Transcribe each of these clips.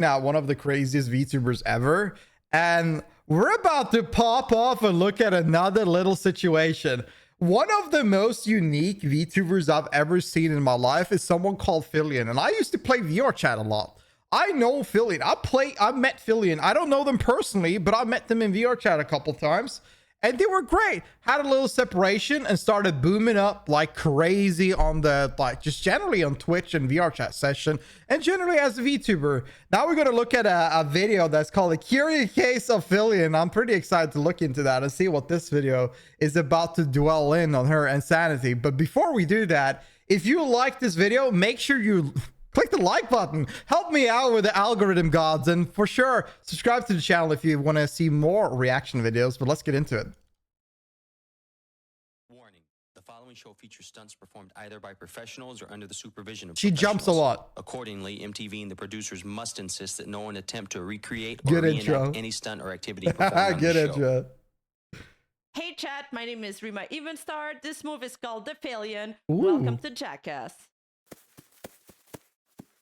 now one of the craziest VTubers ever, and we're about to pop off and look at another little situation. One of the most unique VTubers I've ever seen in my life is someone called Filian, and I used to play VR chat a lot. I know Filian. I met Filian. I don't know them personally, but I met them in VR chat a couple times. And they were great. Had a little separation and started booming up like crazy on the, like, just generally on Twitch and VR chat session, and generally as a VTuber. Now we're going to look at a video that's called A Curious Case of Filian. I'm pretty excited to look into that and see what this video is about to dwell in on her insanity. But before we do that, if you like this video, make sure you click the like button. Help me out with the algorithm gods. And for sure, subscribe to the channel if you want to see more reaction videos. But let's get into it. Warning. The following show features stunts performed either by professionals or under the supervision of She jumps a lot. Accordingly, MTV and the producers must insist that no one attempt to recreate Good or intro. reenact any stunt or activity performed on Good the show. intro. Hey chat, my name is Rima Evenstar. This move is called the Filian. Ooh. Welcome to Jackass.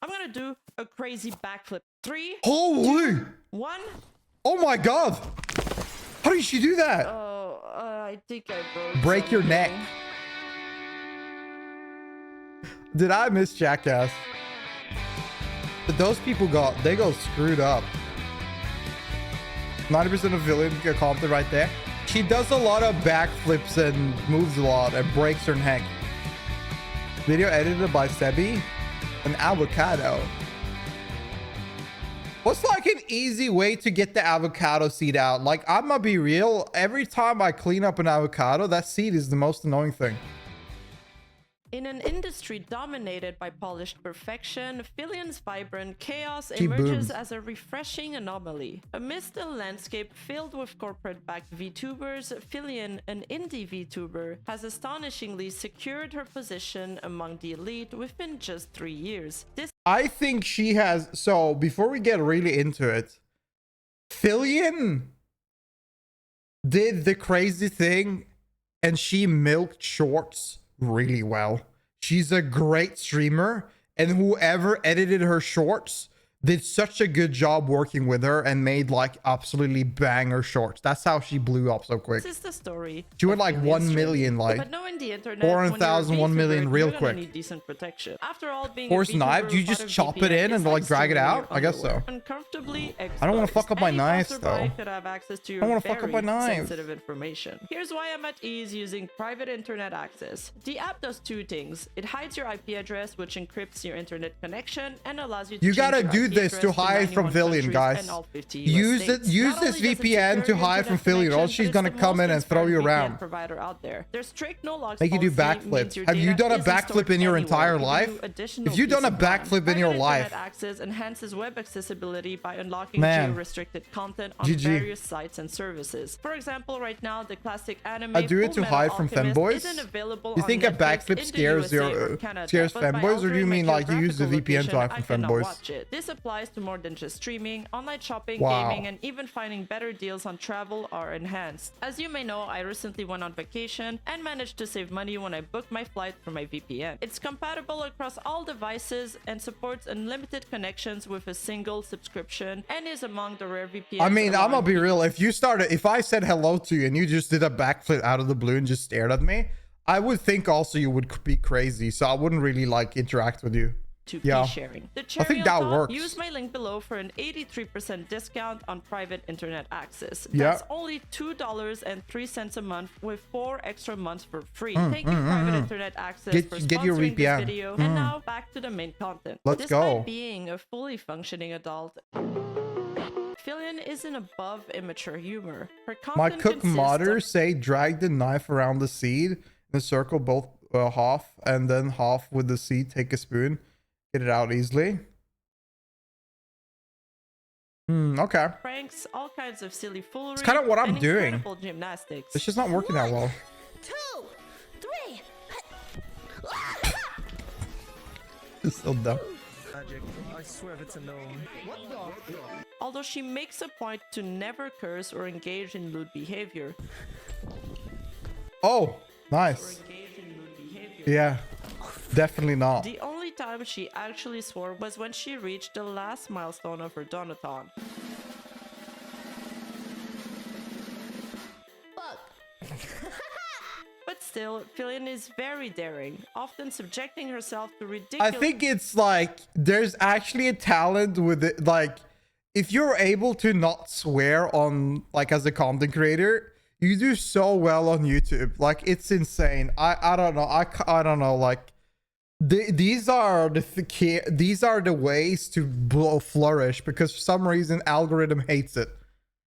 I'm gonna do a crazy backflip. 3, Holy! 2, 1. Oh my god! How did she do that? Oh, I think I broke. Break your neck. something. Did I miss Jackass? But those people go screwed up. 90% of villain get Compton right there. She does a lot of backflips and moves a lot and breaks her neck. Video edited by Sebi. An avocado. What's like an easy way to get the avocado seed out? Like, I'm gonna be real. Every time I clean up an avocado, that seed is the most annoying thing. In an industry dominated by polished perfection, Filian's vibrant chaos She emerges booms. as a refreshing anomaly. Amidst a landscape filled with corporate-backed VTubers, Filian, an indie VTuber, has astonishingly secured her position among the elite within just 3 years. This I think she has. So before we get really into it, Filian did the crazy thing and she milked shorts really well. She's a great streamer, and whoever edited her shorts did such a good job working with her and made like absolutely banger shorts. That's how she blew up so quick. is the story. She went of like Filian's 1 journey. million, like But knowing the internet, 400,000, 1 million real quick. Need decent protection. After all, being Force a VTuber knife? Do you without just a chop it VPN in is and like drag it stealing out? your I guess so. underwear. Uncomfortably I don't want to fuck up my Any knives passerby though. could have access to I your don't want to fuck up my very knives. sensitive information. Here's why I'm at ease using private internet access. The app does 2 things. It hides your IP address, which encrypts your internet connection and allows you to You change gotta your do IP this to address hide from 91 Filian, countries guys. and all 50 Use US it. states. Use Not this only does it VPN secure to your hide from internet Filian. Or connection, she's but gonna it's the come in most and throw you transparent around. VPN provider out there. Their strict no logs Make you do policy means backflips. your Have you data done a isn't stored backflip in your anywhere, entire giving you life? additional If you've done a peace of mind. backflip in your Private life, internet access enhances web accessibility by unlocking Man. geo-restricted content on GG. various sites and services. For example, right now, the classic anime I do it to Fullmetal hide from Alchemist femboys? isn't available You on think a Netflix backflip in the scares USA your or Canada, scares but by femboys, or do you altering my mean like you use the geographical VPN to hide location, from I cannot femboys? watch it. This applies to more than just streaming. Online shopping, Wow. gaming, and even finding better deals on travel are enhanced. As you may know, I recently went on vacation and managed to save money when I booked my flight through my VPN. It's compatible across all devices and supports unlimited connections with a single subscription and is among the rare VPNs. I mean, I'm allowing gonna be real. If I said hello to you and you just did a backflip out of the blue and just stared at me, I would think also you would be crazy. So I wouldn't really like interact with you. 2P Yeah. sharing. The I cherry think on that top, works. use my link below for an 83% discount on private internet access. Yeah. That's only $2.03 a month with 4 extra months for free. Thank you, private internet access, Get- for get your sponsoring VPN. this video. And now back to the main content. Let's Despite go. being a fully functioning adult, Filian isn't above immature humor. Her My content cook consists modders of say drag the knife around the seed in a circle, both half, and then half with the seed. Take a spoon, get it out easily. Okay. pranks, all kinds of silly foolery. It's kind of what I'm and doing. incredible gymnastics. It's just not working that well. 2, 3. It's so dumb. Magic. I swear if it's a gnome. Although she makes a point to never curse or engage in lewd behavior. Oh, nice. Engage in lewd behavior. Yeah, definitely not. The only time time she actually swore was when she reached the last milestone of her donathon. Fuck. But still, Filian is very daring, often subjecting herself to ridiculous... I think it's like there's actually a talent with it. Like, if you're able to not swear on, like, as a content creator, you do so well on YouTube. Like, it's insane. I don't know. I don't know. Like, these are the ways to flourish, because for some reason algorithm hates it.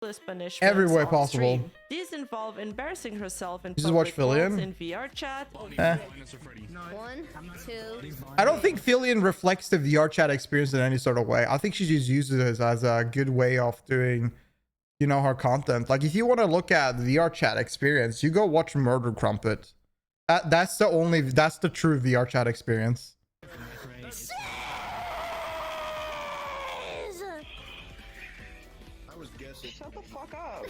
punishments Every way on possible. stream. These involve embarrassing herself in just watch public Filian? roles in VR chat. 1, 2. I don't think Filian reflects the VR chat experience in any sort of way. I think she just uses it as a good way of doing, you know, her content. Like, if you want to look at VR chat experience, you go watch Murder Crumpet. That's the true VR chat experience. Shut the fuck up.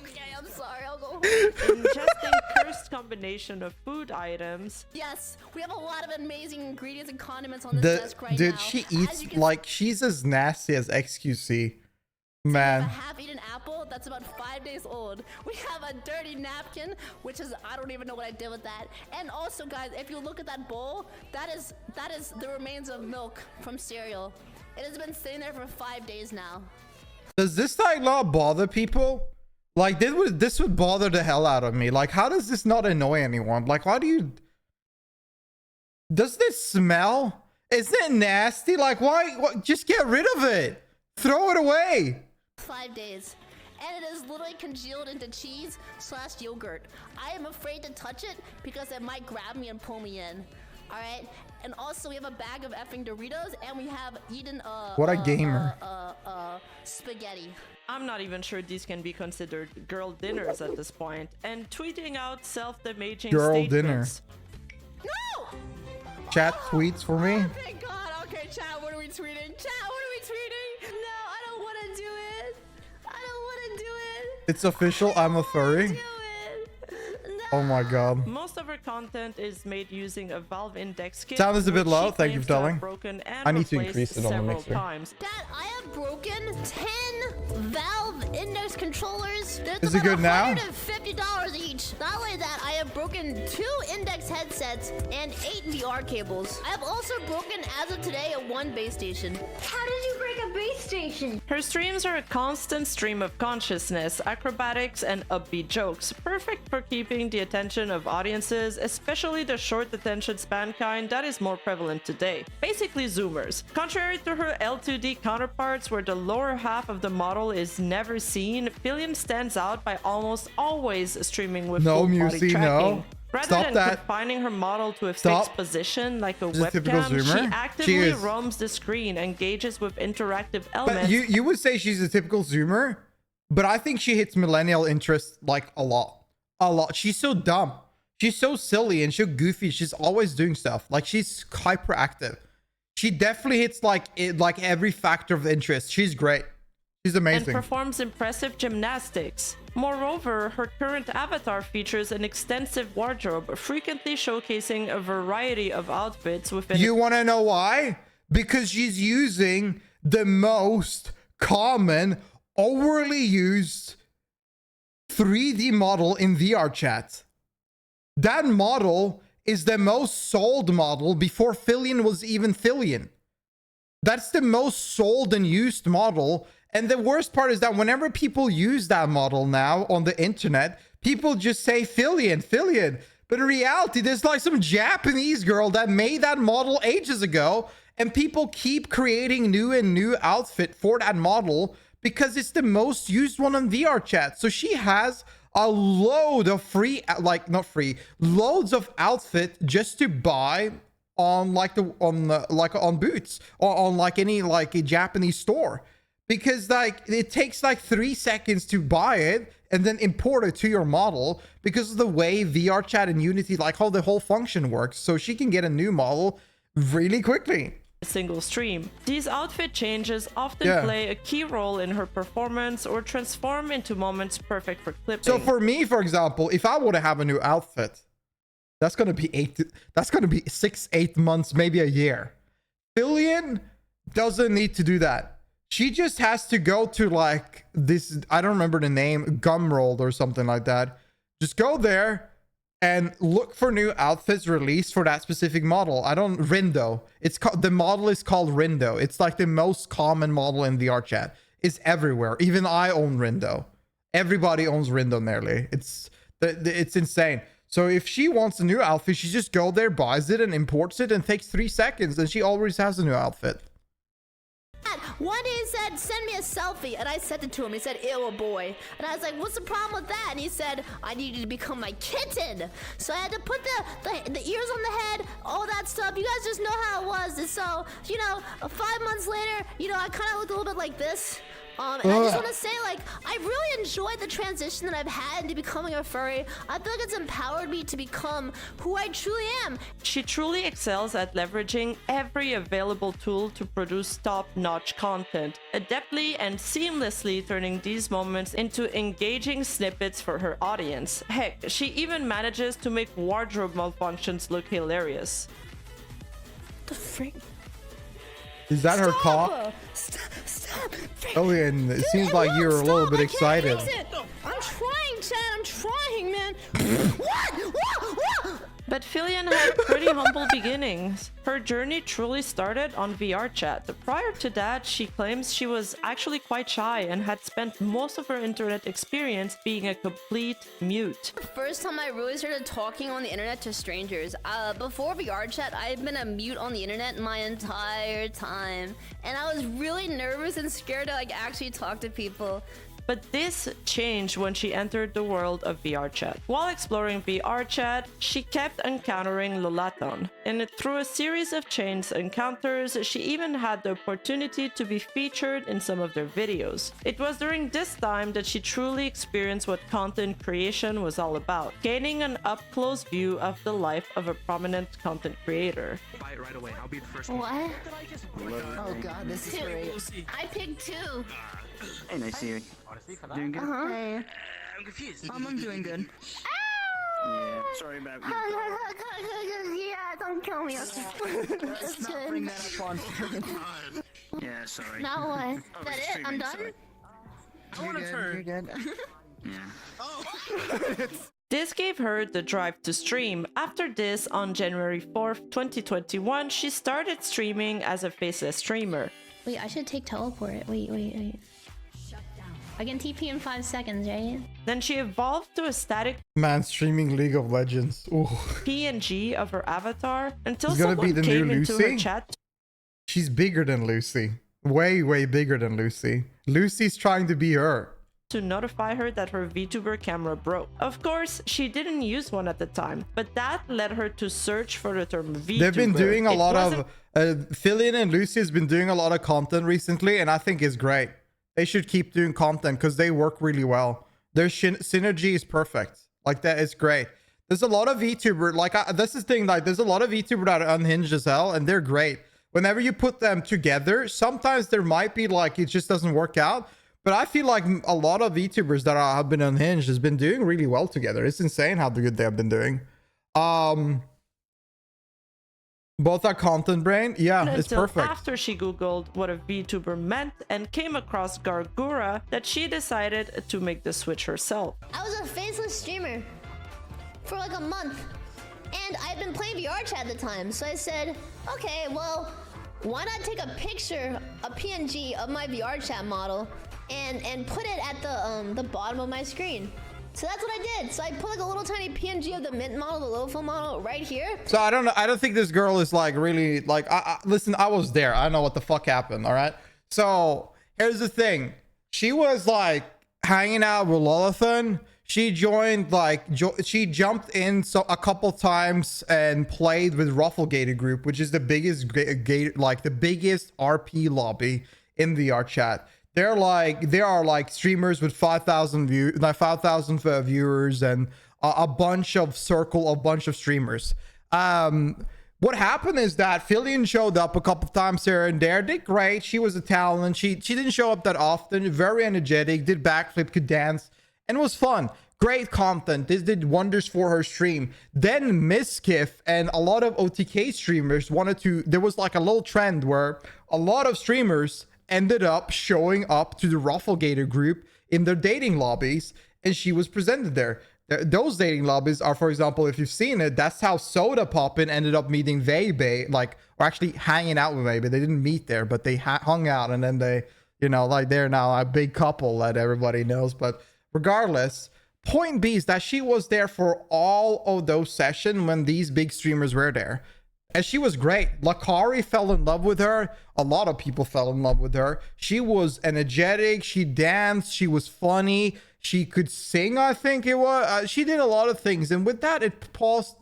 Okay, I'm sorry. I'll go. Ingesting cursed combination of food items. Yes, we have a lot of amazing ingredients and condiments on this desk right now. Dude, she As eats you can like she's as nasty as XQC. a Man. half-eaten apple that's about 5 days old. We have a dirty napkin, which is I don't even know what I did with that. And also, guys, if you look at that bowl, that is the remains of milk from cereal. It has been sitting there for 5 days now. Does this like not bother people? Like, this would bother the hell out of me. Like, how does this not annoy anyone? Like, why do you... Does this smell? Isn't it nasty? Like, why? Just get rid of it. Throw it away. 5 days. And it is literally congealed into cheese / yogurt. I am afraid to touch it because it might grab me and pull me in. Alright? And also we have a bag of effing Doritos and we have eaten What a gamer. spaghetti. I'm not even sure these can be considered girl dinners at this point. And tweeting out self-damaging Girl statements. No! Chat tweets for me. Oh, thank God. Okay, chat, what are we tweeting? Chat, what are we tweeting? No, I don't want to do it. I don't want to do it. It's official. I'm a Do furry. it. No. Oh my god. Most of her content is made using a Valve Index kit. Sound is a bit which low, she thank you claims for to have telling. Broken and I need to replaced increase it on the several mixer. times. Dad, I have broken 10 Valve Index controllers. Is it good now? $150 each. Not only that, I have broken 2 Index headsets and 8 VR cables. I have also broken, as of today, 1 base station. How did you break a base station? Her streams are a constant stream of consciousness, acrobatics, and upbeat jokes, perfect for keeping the attention of audiences, especially the short attention span kind that is more prevalent today. Basically zoomers. Contrary to her L2D counterparts where the lower half of the model is never seen, Filian stands out by almost always streaming with No, full body Musey, tracking. no. Rather Stop than that. confining her model to a Stop. fixed position like a She's a typical webcam, she zoomer. actively She is. roams the screen, engages with interactive But elements. you would say she's a typical zoomer, but I think she hits millennial interest like a lot. A lot. She's so dumb. She's so silly and so goofy. She's always doing stuff. Like, she's hyperactive. She definitely hits like every factor of interest. She's great. She's and amazing. performs impressive gymnastics. Moreover, her current avatar features an extensive wardrobe, frequently showcasing a variety of outfits within You want to know why? Because she's using the most common, overly used 3D model in VR chat. That model is the most sold model before Filian was even Filian. That's the most sold and used model. And the worst part is that whenever people use that model now on the internet, people just say Filian, Filian. But in reality, there's like some Japanese girl that made that model ages ago, and people keep creating new outfit for that model because it's the most used one on VR chat. So she has a load of free, like not free, loads of outfit just to buy on on Boots or on like any like a Japanese store. Because like it takes like 3 seconds to buy it and then import it to your model because of the way VR chat and Unity, like how the whole function works. So she can get a new model really quickly. a single stream. These outfit changes often play a key role in her performance or transform into moments perfect for clipping. So for me, for example, if I were to have a new outfit, that's gonna be 6-8 months, maybe a year. Filian doesn't need to do that. She just has to go to like this, I don't remember the name, Gumroll or something like that. Just go there and look for new outfits released for that specific model. Rindo. It's called, the model is called Rindo. It's like the most common model in VR chat. It's everywhere. Even I own Rindo. Everybody owns Rindo nearly. It's insane. So if she wants a new outfit, she just go there, buys it, and imports it, and takes 3 seconds, and she always has a new outfit. One day he said, send me a selfie, and I sent it to him. He said, ew, a boy. And I was like, what's the problem with that? And he said, I need you to become my kitten. So I had to put the ears on the head, all that stuff. You guys just know how it was. And so, you know, 5 months later, you know, I kind of looked a little bit like this. And I just want to say, like, I really enjoyed the transition that I've had into becoming a furry. I feel like it's empowered me to become who I truly am. She truly excels at leveraging every available tool to produce top-notch content, adeptly and seamlessly turning these moments into engaging snippets for her audience. Heck, she even manages to make wardrobe malfunctions look hilarious. The freak? Is that her cough? Stop! Oh, and it seems like you're a little bit excited. I'm trying, Chad. I'm trying, man. What? But Filian had pretty humble beginnings. Her journey truly started on VR chat. Prior to that, she claims she was actually quite shy and had spent most of her internet experience being a complete mute. The first time I really started talking on the internet to strangers. Before VR chat, I had been a mute on the internet my entire time. And I was really nervous and scared to like actually talk to people. But this changed when she entered the world of VR chat. While exploring VR chat, she kept encountering Lolaton, and through a series of chance encounters, she even had the opportunity to be featured in some of their videos. It was during this time that she truly experienced what content creation was all about, gaining an up-close view of the life of a prominent content creator. Buy it right away. I'll be the first What? one. Oh god, this is great. I picked 2. Hey, nice to see you. Doing good? Hey. I'm confused. I'm doing good. Yeah, sorry about you. Yeah, don't kill me. That's good. Bring that up on. Yeah, sorry. Now what? Is Oh, that it's it? I'm streaming, done? sorry. I want to turn. You're good. Yeah. This gave her the drive to stream. After this, on January 4th, 2021, she started streaming as a faceless streamer. Wait, I should take teleport. Wait. I can TP in 5 seconds, right? Then she evolved to a static Man, streaming League of Legends. Ooh. PNG of her avatar until She's gonna someone be the came new into her Lucy? chat She's bigger than Lucy. Way bigger than Lucy. Lucy's trying to be her. to notify her that her VTuber camera broke. Of course, she didn't use one at the time, but that led her to search for the term VTuber. They've been doing a It lot wasn't of... Filian and Lucy has been doing a lot of content recently, and I think it's great. They should keep doing content because they work really well. Their synergy is perfect. Like, that is great. There's a lot of VTuber, like, this is the thing, like, there's a lot of VTuber that are unhinged as hell, and they're great. Whenever you put them together, sometimes there might be, like, it just doesn't work out. But I feel like a lot of VTubers that have been unhinged has been doing really well together. It's insane how good they have been doing. Both are content brain. Yeah, it's until perfect. after she googled what a VTuber meant and came across Gargura that she decided to make the switch herself. I was a faceless streamer for like a month, and I'd been playing VR chat at the time. So I said, okay, well, why not take a picture, a PNG of my VR chat model, and put it at the bottom of my screen. So that's what I did. So I put like a little tiny PNG of the mint model, the Lofo model, right here. So I don't know. I don't think this girl is like really like. Listen, I was there. I know what the fuck happened. All right. So here's the thing. She was like hanging out with Lolathon. She joined like she jumped in a couple times and played with Rufflegated group, which is the biggest like the biggest RP lobby in VR chat. There are like streamers with 5,000 viewers and a bunch of streamers. What happened is that Filian showed up a couple of times here and there, did great. She was a talent. She didn't show up that often. Very energetic, did backflip, could dance, and it was fun. Great content. This did wonders for her stream. Then Miskiff and a lot of OTK streamers wanted to, there was like a little trend where a lot of streamers ended up showing up to the Rufflegator group in their dating lobbies, and she was presented there. Those dating lobbies are, for example, if you've seen it, that's how Soda Poppin ended up meeting Vebe, like, or actually hanging out with Vebe. They didn't meet there, but they hung out, and then they, you know, like, they're now a big couple that everybody knows. But regardless, point B is that she was there for all of those sessions when these big streamers were there. And she was great. Lakari fell in love with her. A lot of people fell in love with her. She was energetic. She danced. She was funny. She could sing, I think it was. She did a lot of things. And with that, it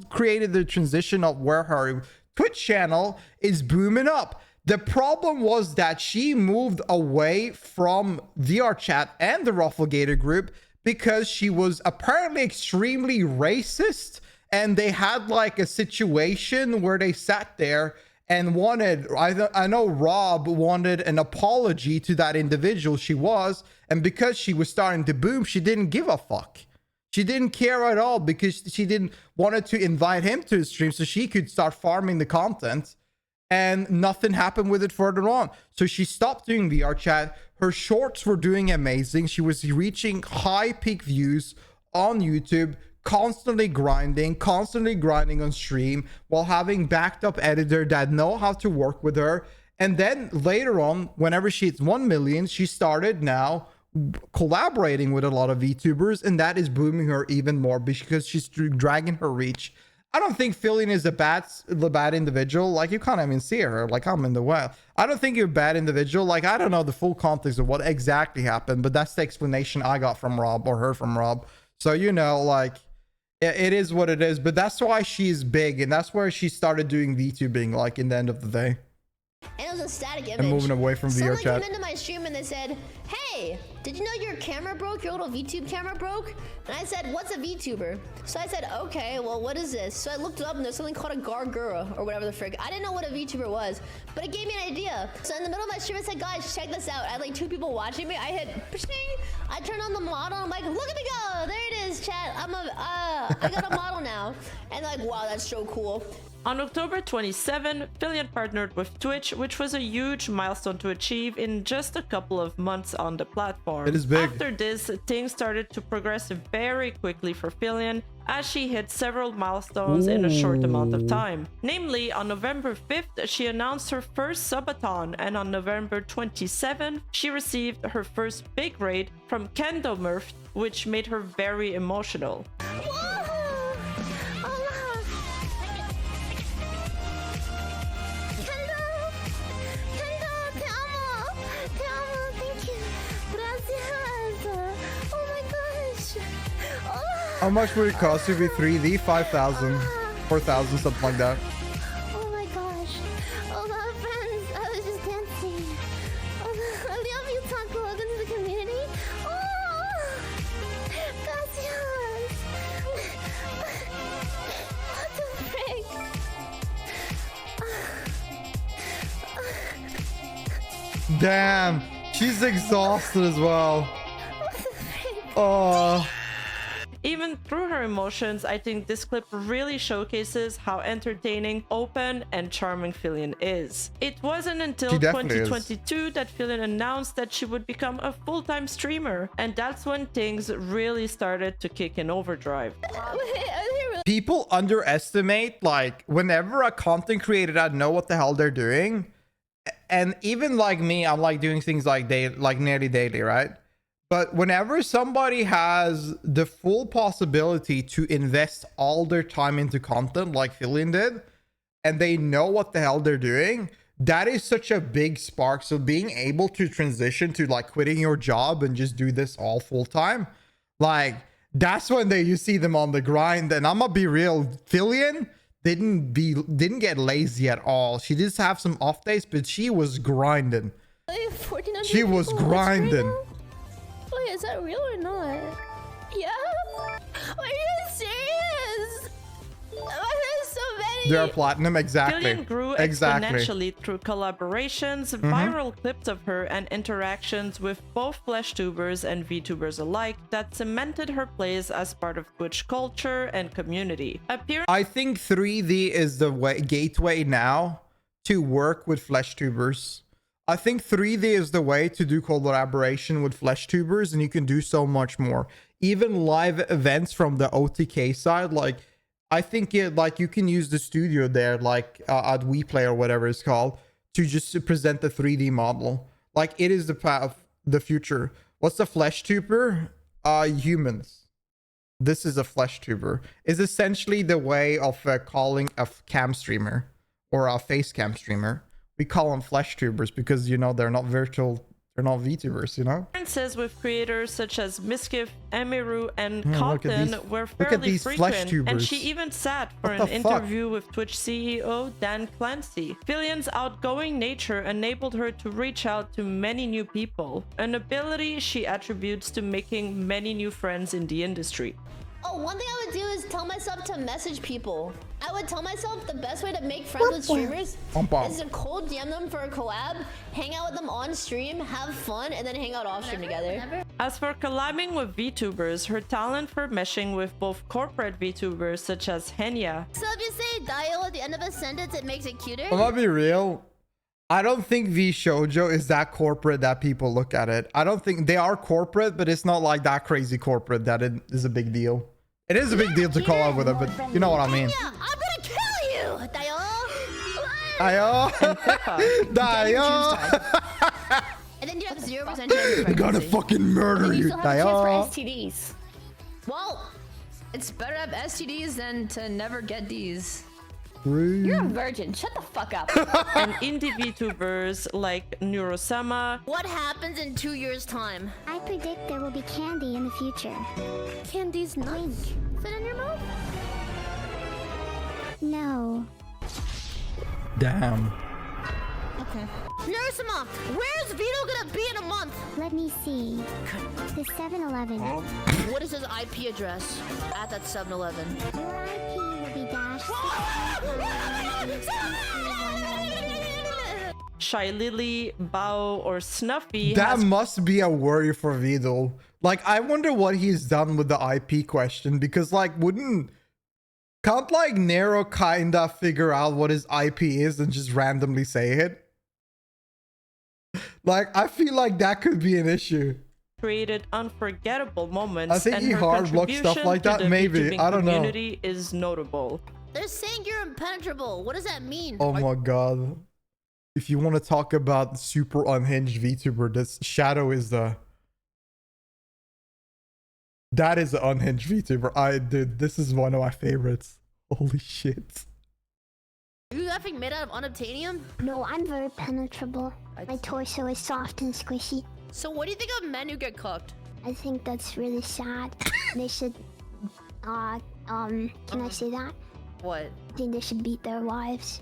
created the transition of where her Twitch channel is booming up. The problem was that she moved away from VR chat and the Rufflegator group because she was apparently extremely racist. And they had like a situation where they sat there and wanted, I know Rob wanted an apology to that individual she was. And because she was starting to boom, she didn't give a fuck. She didn't care at all because she didn't wanted to invite him to the stream so she could start farming the content. And nothing happened with it further on. So she stopped doing VR chat. Her shorts were doing amazing. She was reaching high peak views on YouTube. Constantly grinding on stream while having backed up editor that know how to work with her. And then later on, whenever she hits 1 million, she started now collaborating with a lot of VTubers, and that is booming her even more because she's dragging her reach. I don't think Filian is a bad individual. Like, you can't even see her. Like, I'm in the well. I don't think you're a bad individual. Like, I don't know the full context of what exactly happened, but that's the explanation I got from Rob, or heard from Rob. So, you know, like, it is what it is, but that's why she's big, and that's where she started doing VTubing, like, in the end of the day. And it was a static image. And moving away from VR chat. Someone came into my stream and they said, "Hey, did you know your camera broke? Your little VTube camera broke?" And I said, "What's a VTuber?" So I said, "Okay, well, what is this?" So I looked it up and there's something called a Gargura or whatever the frick. I didn't know what a VTuber was, but it gave me an idea. So in the middle of my stream, I said, "Guys, check this out." I had like 2 people watching me. I hit, pshing. I turned on the model. I'm like, "Look at me go! There it is, chat. I got a model now." And like, wow, that's so cool. On October 27, Filian partnered with Twitch, which was a huge milestone to achieve in just a couple of months on the platform. It is big. After this, things started to progress very quickly for Filian, as she hit several milestones in a short amount of time. Namely, on November 5th, she announced her first subathon, and on November 27th, she received her first big raid from Kendomurf, which made her very emotional. How much would it cost to be 3D? 5,000, 4,000, something like that. Oh my gosh. Oh my friends, I was just dancing. Oh, I love you, Taco. Welcome to the community. Oh, gracias. What the frick? Damn, she's exhausted as well. What the frick? Oh. Even through her emotions, I think this clip really showcases how entertaining, open, and charming Filian is. It wasn't until 2022 that Filian announced that she would become a full-time streamer, and that's when things really started to kick in overdrive. People underestimate, like, whenever a content creator doesn't know what the hell they're doing, and even like me, I'm like doing things like nearly daily, right? But whenever somebody has the full possibility to invest all their time into content like Filian did, and they know what the hell they're doing, that is such a big spark. So being able to transition to like quitting your job and just do this all full time, like, that's when you see them on the grind. And I'm gonna be real, Filian didn't get lazy at all. She did have some off days, but she was grinding. She was grinding. Wait, is that real or not? Yeah? Are you serious? There's so many They're platinum, exactly. Filian grew Exactly. exponentially through collaborations, viral clips of her, and interactions with both FleshTubers and VTubers alike that cemented her place as part of Twitch culture and community. I think 3D is the gateway now to work with FleshTubers. I think 3D is the way to do collaboration with FleshTubers, and you can do so much more. Even live events from the OTK side, like I think you can use the studio there, like at WePlay or whatever it's called, to just present the 3D model. Like it is the path, the future. What's the FleshTuber? Humans. This is a FleshTuber. Is essentially the way of calling a cam streamer or a face cam streamer. We call them FleshTubers because, you know, they're not virtual, they're not VTubers, you know? Appearances with creators such as Miskiff, Emiru, and look at Cotton these- were look at fairly these frequent, FleshTubers. and she even sat for What an the fuck? interview with Twitch CEO Dan Clancy. Filian's outgoing nature enabled her to reach out to many new people, an ability she attributes to making many new friends in the industry. Oh, one thing I would do is tell myself to message people. I would tell myself the best way to make friends with streamers is to cold DM them for a collab, hang out with them on stream, have fun, and then hang out off stream together. As for collabing with VTubers, her talent for meshing with both corporate VTubers such as Henya, So if you say dial at the end of a sentence, it makes it cuter. I'm gonna be real. I don't think V Shoujo is that corporate that people look at it. I don't think they are corporate, but it's not like that crazy corporate that it is a big deal. It is a big deal to call out with it, but you know what I mean. Yeah, I'm gonna kill you, Dayo! Dayo! And then you have 0% chance of I'm gonna pregnancy. fucking murder you, still have a chance for Dayo! STDs. Well, it's better to have STDs than to never get Ds. You're a virgin. Shut the fuck up. and indie VTubers like Neurosama, What happens in 2 years' time? I predict there will be candy in the future. Candy's not fit in your mouth? No. Damn. Okay. Nursima, where's Vito gonna be in a month? Let me see. The 7-Eleven. What is his IP address at that 7-Eleven? Your IP will be dashed. Shy Lily, Bao, or Snuffy That has must be a worry for Vidal. Like, I wonder what he's done with the IP question, because, like, can't, like, Nero kinda figure out what his IP is and just randomly say it? Like, I feel like that could be an issue. created unforgettable moments. I think and he her hard blocks stuff contribution like to that, the maybe. VTubing I don't know. community is notable. They're saying you're impenetrable. What does that mean? Oh my god. If you want to talk about super unhinged VTuber, this Shadow is the... That is the unhinged VTuber. Dude, this is one of my favorites. Holy shit. Are you effing made out of unobtainium? No, I'm very penetrable. My torso is soft and squishy. So what do you think of men who get cooked? I think that's really sad. They should, can I say that? What? I think they should beat their wives.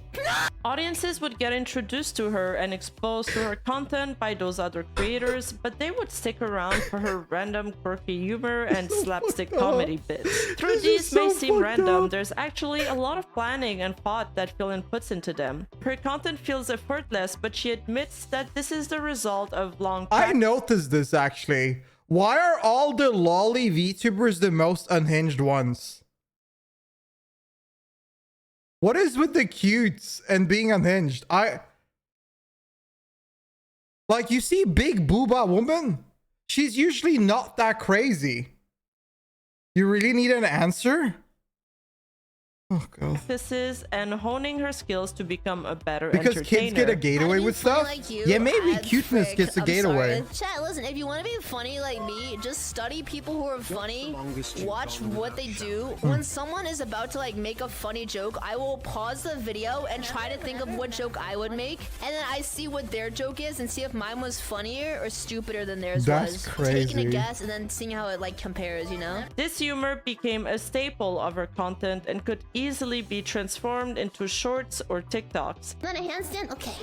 Audiences would get introduced to her and exposed to her content by those other creators, but they would stick around for her random quirky humor and slapstick comedy bits. Through This is these may so seem fucked random, up. there's actually a lot of planning and thought that Filian puts into them. Her content feels effortless, but she admits that this is the result of long I noticed this actually. Why are all the lolly VTubers the most unhinged ones? What is with the cutes and being unhinged? Like, you see big booba woman? She's usually not that crazy. You really need an answer? Oh god. practices and honing her skills to become a better Because entertainer. kids get a gateway with stuff? Yeah, maybe cuteness gets a gateway. Chat, listen, if you want to be funny like me, just study people who are funny, watch what they do. When someone is about to like make a funny joke, I will pause the video and try to think of what joke I would make, and then I see what their joke is and see if mine was funnier or stupider than theirs That's was. crazy. Taking a guess and then seeing how it like compares, you know? This humor became a staple of her content and could easily be transformed into shorts or TikToks. Then a handstand? Okay.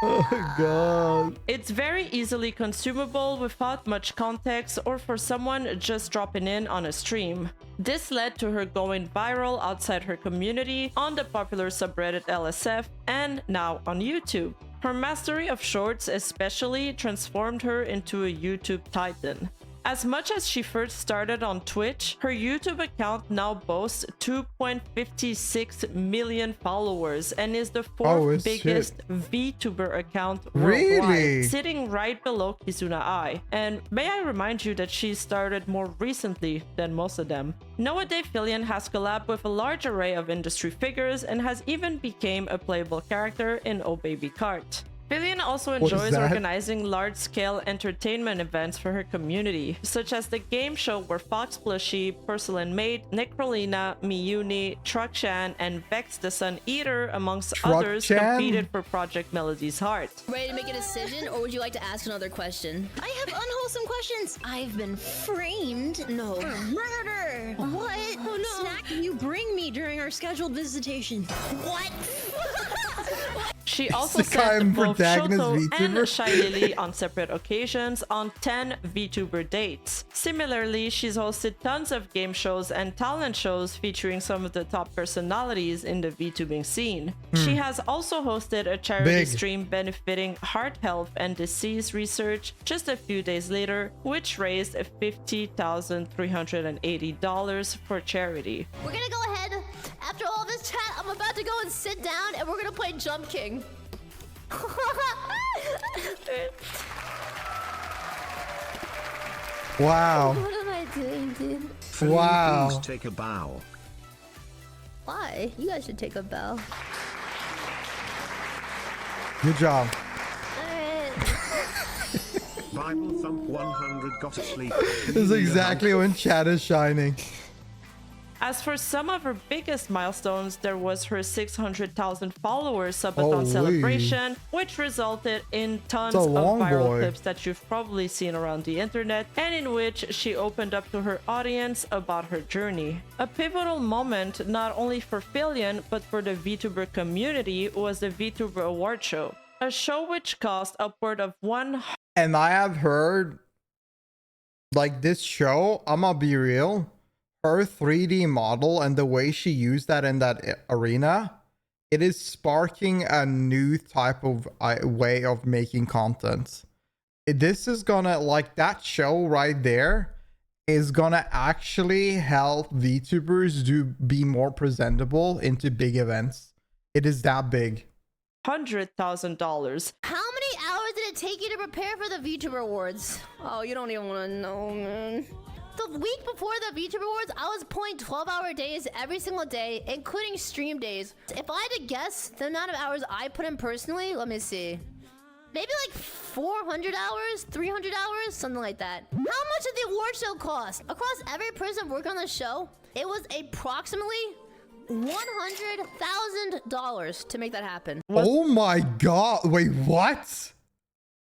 Oh god. It's very easily consumable without much context or for someone just dropping in on a stream. This led to her going viral outside her community on the popular subreddit LSF and now on YouTube. Her mastery of shorts especially transformed her into a YouTube titan. As much as she first started on Twitch, her YouTube account now boasts 2.56 million followers and is the fourth biggest VTuber account worldwide, sitting right below Kizuna Ai. And may I remind you that she started more recently than most of them. Nowadays, Filian has collabed with a large array of industry figures and has even become a playable character in Oh Baby Cart. Filian also enjoys organizing large-scale entertainment events for her community, such as the game show where Fox Plushie, Porcelain Maid, Necrolina, Miyuni, Truckshan, and Vex the Sun Eater, amongst others, competed for Project Melody's Heart. Ready to make a decision, or would you like to ask another question? I have unwholesome questions. I've been framed. No. For murder. What snack can you bring me during our scheduled visitation? What? She also sent both Shoto and Shy Lily on separate occasions on 10 VTuber dates. Similarly, she's hosted tons of game shows and talent shows featuring some of the top personalities in the VTubing scene. She has also hosted a charity stream benefiting heart health and disease research just a few days later, which raised $50,380 for charity. We're gonna go ahead. After all this chat, I'm about to go and sit down and we're gonna play Jump King. Wow. What am I doing, dude? Wow. Please take a bow. Why? You guys should take a bow. Good job. Alright. Bible thump 100 got asleep. This is exactly when chat is shining. As for some of her biggest milestones, there was her 600,000 followers subathon celebration, which resulted in tons of viral clips that you've probably seen around the internet, and in which she opened up to her audience about her journey. A pivotal moment not only for Filian, but for the VTuber community was the VTuber award show. A show which cost upward of And I have heard, like, this show, I'm gonna be real, her 3D model and the way she used that in that arena, it is sparking a new type of way of making content. This is gonna, like, that show right there is gonna actually help VTubers be more presentable into big events. It is that big. $100,000. How many hours did it take you to prepare for the VTuber Awards? Oh, you don't even want to know, man. The week before the VTuber Awards, I was pulling 12-hour days every single day, including stream days. If I had to guess the amount of hours I put in personally, let me see. Maybe like 400 hours, 300 hours, something like that. How much did the award show cost? Across every person working on the show, it was approximately $100,000 to make that happen. Oh my god, wait, what?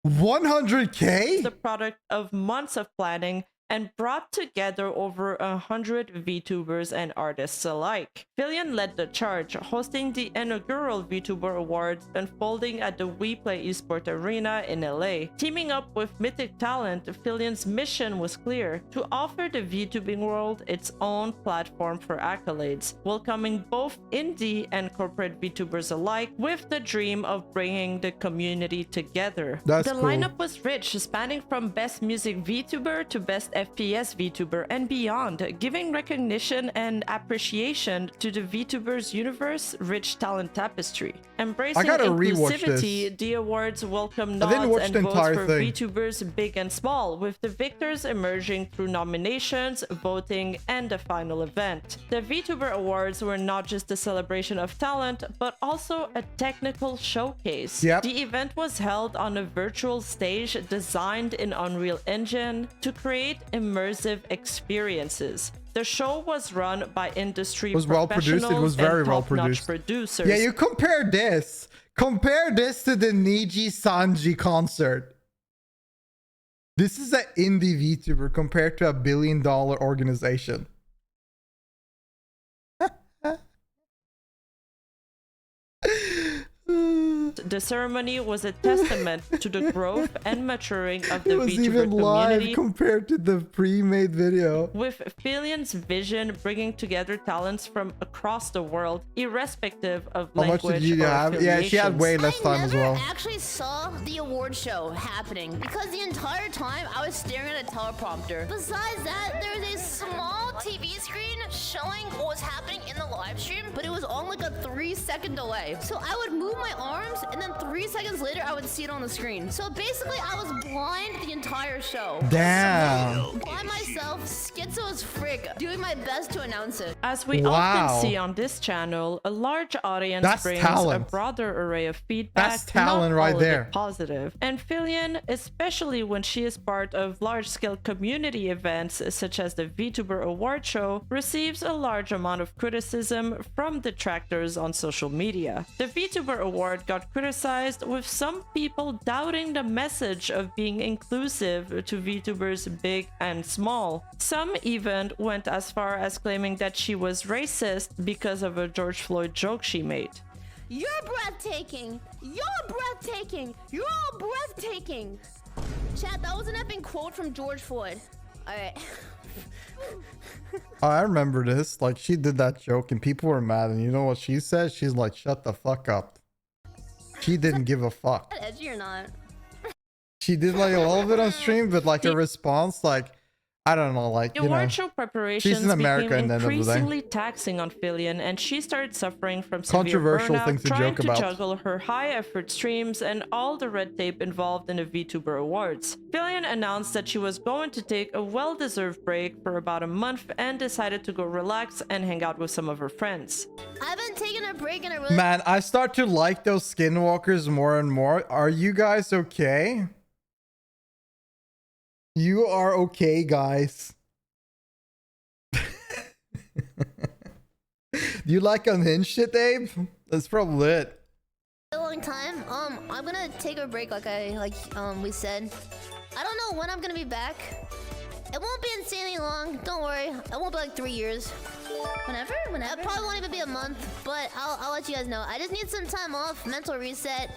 100K? The product of months of planning and brought together over 100 VTubers and artists alike. Filian led the charge, hosting the inaugural VTuber Awards unfolding at the We Play Esport Arena in LA. Teaming up with Mythic Talent, Filian's mission was clear: to offer the VTubing world its own platform for accolades, welcoming both indie and corporate VTubers alike with the dream of bringing the community together. The lineup was rich, spanning from Best Music VTuber to Best FPS VTuber and beyond, giving recognition and appreciation to the VTubers universe rich talent tapestry. Embracing inclusivity, the awards welcome nods and votes for VTubers big and small, with the victors emerging through nominations, voting, and the final event. The VTuber Awards were not just a celebration of talent, but also a technical showcase. The event was held on a virtual stage designed in Unreal Engine to create immersive experiences. The show was run by industry professionals and top-notch producers. Yeah, you compare this to the Niji Sanji concert. This is an indie VTuber compared to a billion-dollar organization. The ceremony was a testament to the growth and maturing of the It was VTuber even live community, compared to the pre-made video. with Filian's vision bringing together talents from across the world, irrespective of How much language did you or have? Yeah, she had affiliations. way less time as well. I actually saw the award show happening because the entire time I was staring at a teleprompter. Besides that, there was a small TV screen showing what was happening in the live stream, but it was on like a 3-second delay. So I would move my arms, and then 3 seconds later, I would see it on the screen. So basically, I was blind the entire show. Damn. By myself, schizo as frick, doing my best to announce it. As we Wow. often see on this channel, a large audience That's brings talent. a broader array of feedback. That's talent not right all of it there. positive. And Filian, especially when she is part of large-scale community events such as the VTuber award show, receives a large amount of criticism from detractors on social media. The VTuber award got criticized, with some people doubting the message of being inclusive to VTubers big and small. Some even went as far as claiming that she was racist because of a George Floyd joke she made. You're breathtaking. You're breathtaking. You're all breathtaking. Chat, that was an effing quote from George Floyd. All right. Oh, I remember this. Like, she did that joke and people were mad. And you know what she said? She's like, shut the fuck up. She didn't give a fuck. Edgy or not? She did like a little bit on stream, but like a response, like, I don't know, like, The you know. award show preparations she's in America became at the end of the day. increasingly taxing on Filian, and she started suffering from severe Controversial burnout, thing to trying joke to about. juggle her high-effort streams and all the red tape involved in the VTuber awards. Filian announced that she was going to take a well-deserved break for about a month and decided to go relax and hang out with some of her friends. I've been taking a break and I really Man, I start to like those skinwalkers more and more. Are you guys okay? You are okay, guys. Do you like unhinged shit, Abe? That's probably it. a long time. I'm gonna take a break we said. I don't know when I'm gonna be back. It won't be insanely long. Don't worry. It won't be like 3 years. Whenever. It probably won't even be a month, but I'll let you guys know. I just need some time off, mental reset,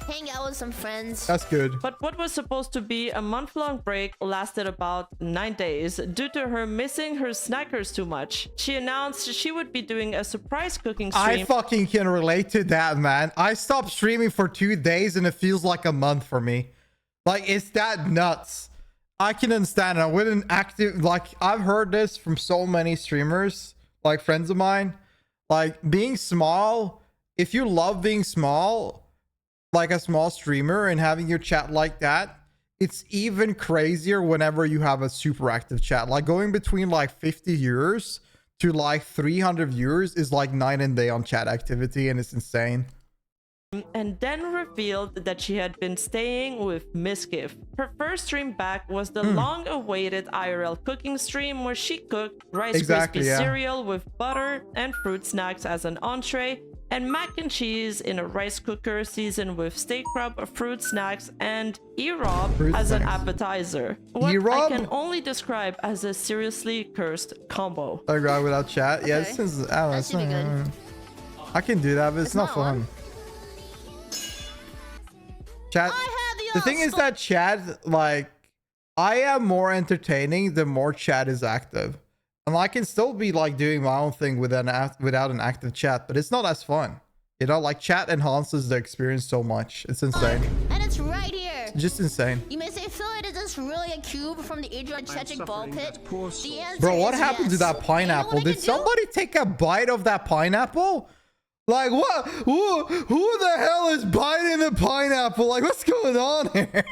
hang out with some friends. That's good. But what was supposed to be a month-long break lasted about 9 days due to her missing her snackers too much. She announced she would be doing a surprise cooking stream. I fucking can relate to that, man. I stopped streaming for 2 days and it feels like a month for me. Like, it's that nuts. I can understand it. With an active, like, I've heard this from so many streamers, like friends of mine. Like, being small, if you love being small, like a small streamer, and having your chat like that, it's even crazier whenever you have a super active chat. Like, going between like 50 viewers to like 300 viewers is like night and day on chat activity, and it's insane. And then revealed that she had been staying with Miskiff. Her first stream back was the long-awaited IRL cooking stream where she cooked Rice Krispie cereal with butter and fruit snacks as an entree, and mac and cheese in a rice cooker seasoned with steak rub, fruit snacks, and E-Rob as an appetizer. What I can only describe as a seriously cursed combo. A guy without chat? Yeah, this is, I don't know, That should be good. I can do that, but it's not fun. Chat. The thing is that chat, like, I am more entertaining the more chat is active. And I can still be like doing my own thing without an active chat, but it's not as fun. You know, like, chat enhances the experience so much. It's insane. And it's right here. Just insane. You may say, Phil, is this really a cube from the Adrian Chechik ball pit? The answer Bro, what is happened to yes. that pineapple? Did somebody take a bite of that pineapple? Like, what? Who the hell is biting the pineapple? Like, what's going on here?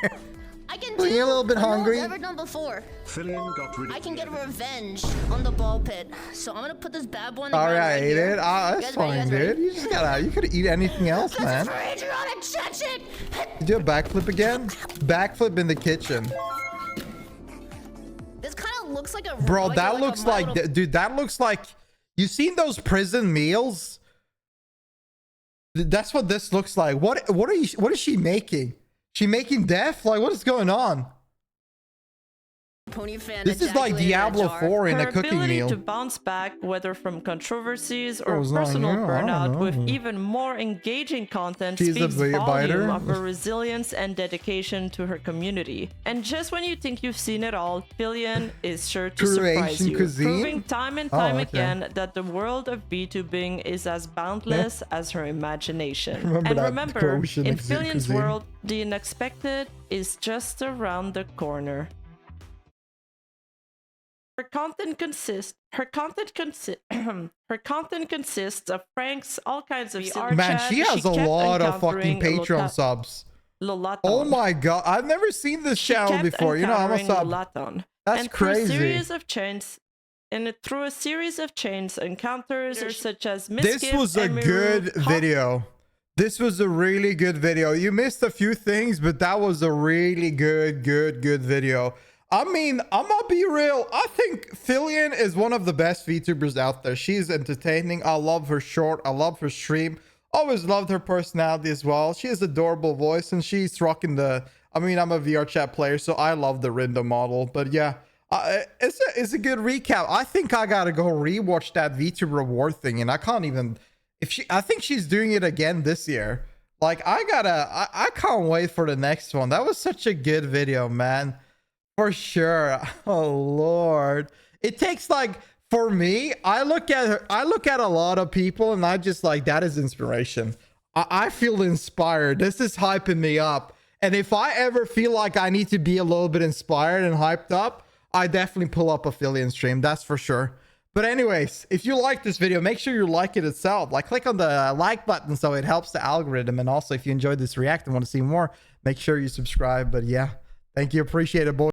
I can Are you a little bit what no hungry? one's ever done before. Filian got rid of I can get revenge on the ball pit. So I'm gonna put this bad boy on the All ground right, right ate here. it. Ah, You that's guys ready? fine, You guys ready? dude. You just gotta, you could eat anything else, This man. is for Adrian Chechik. You do a backflip again? Backflip in the kitchen. This kind of looks like a Bro, like that a looks model- like, dude, that looks like, you seen those prison meals? That's what this looks like. What is she making? She making death? Like, what is going on? pony fan. This is like ejaculated in a Diablo jar. 4 in Her a cooking ability meal. to bounce back, whether from controversies Oh, or it's not personal new? I don't burnout, know. with even more engaging content, She's a speaks biter? volume of her resilience and dedication to her community. And just when you think you've seen it all, Filian is sure to surprise Croatian you, cuisine? proving time and Oh, time okay. again that the world of VTubing is as boundless as her imagination. Remember And that remember, Croatian in Filian's cuisine? world, the unexpected is just around the corner. Her content consists of pranks, all kinds of silly Man, chat. she has a kept lot of fucking encountering Patreon subs. Lolaton. Oh my god, I've never seen this She channel kept before. You know, I'm a encountering sub. Lolaton. That's And through crazy. through a series of chains encounters such as This Miskif, was a Emiru, good video. This was a really good video. You missed a few things, but that was a really good video. I mean, I'm gonna be real. I think Filian is one of the best VTubers out there. She's entertaining. I love her short. I love her stream. Always loved her personality as well. She has adorable voice, and she's rocking the... I mean, I'm a VR chat player, so I love the Rinda model. But yeah, it's a good recap. I think I gotta go rewatch that VTuber reward thing, and I can't even... I think she's doing it again this year. Like, I can't wait for the next one. That was such a good video, man. For sure. Oh Lord. It takes, like, for me, I look at a lot of people and I just like, that is inspiration. I feel inspired. This is hyping me up. And if I ever feel like I need to be a little bit inspired and hyped up, I definitely pull up a Filian stream. That's for sure. But anyways, if you like this video, make sure you like it itself. Like, click on the like button so it helps the algorithm. And also, if you enjoyed this react and want to see more, make sure you subscribe. But yeah, thank you. Appreciate it, boys.